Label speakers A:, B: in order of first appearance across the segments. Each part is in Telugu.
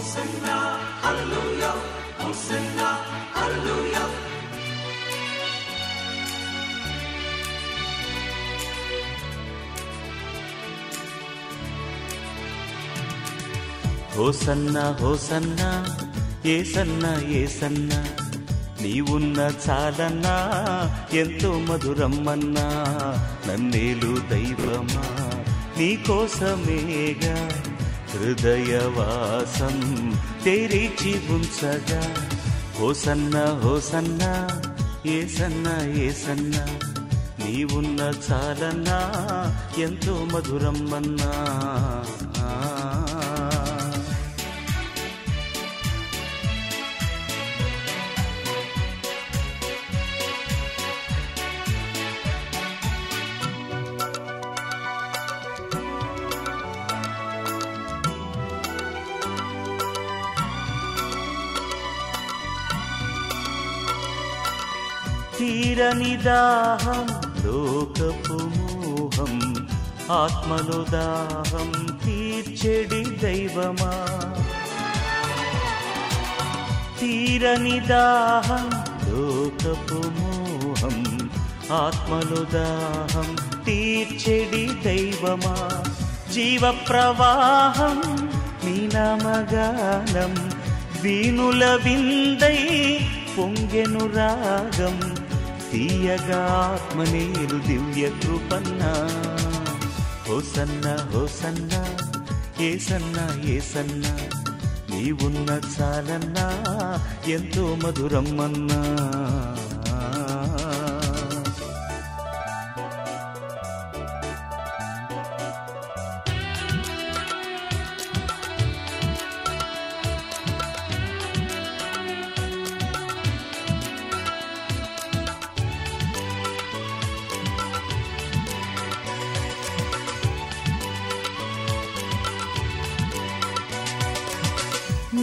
A: Hosanna, hallelujah, Hosanna, hallelujah.
B: Hosanna hosanna ఏసన్నా ఏసన్నా నీవున్న చాలన్నా ఎంతో మధురమ్మన్నా నన్నేలు దైవమా నీకోసమేగా హృదయవాసం తెరిచి ఉంచగా హోసన్నా హోసన్నా ఏసన్నా ఏసన్నా నీవున్న చాలన్నా ఎంతో మధురమ్మన్నా. తీరని దాహం లోకపు మోహం ఆత్మలో దాహం తీర్చెడి దైవమా. తీరని దాహం లోకపు మోహం ఆత్మలో దాహం తీర్చెడి దైవమా. జీవ ప్రవాహం నీ నామగానం వీణుల విందై పొంగెను రాగం తీయగా ఆత్మనేలు దివ్య కృపన్నా. హోసన్నా హోసన్నా ఏసన్నా ఏసన్నా నీవున్న చాలన్నా ఎంతో మధురమ్మన్నా.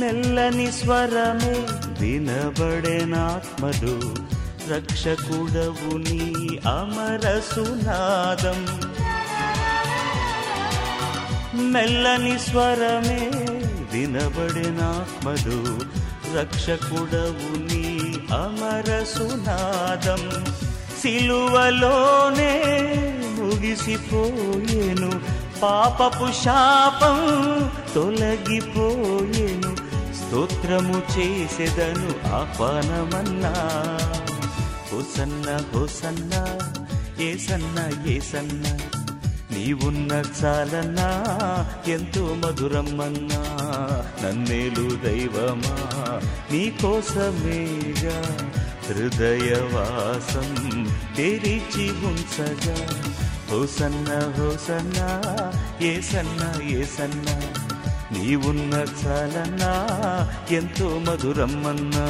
B: మెల్లని స్వరమే వినబడెనాత్మలు రక్షకుడవు నీ అమర సునాదం. మెల్లని స్వరమే వినబడెనాత్మలు రక్షకుడవు నీ అమర సునాదం. సిలువలోనే ముగిసిపోయేను పాపపు శాపం తొలగిపోయేను స్తోత్రము చేసెదను ఆహ్వానమన్నా. హోసన్నా హోసన్నా ఏసన్నా ఏసన్నా నీవున్న చాలన్నా ఎంతో మధురమ్మన్నా. నన్నేలు దైవమా నీకోసమేగా హృదయవాసం తెరిచి ఉంచగా హోసన్నా హోసన్నా ఏసన్నా ఏసన్నా నీవున్న చాలన్నా ఎంతో మధురమ్మన్నా.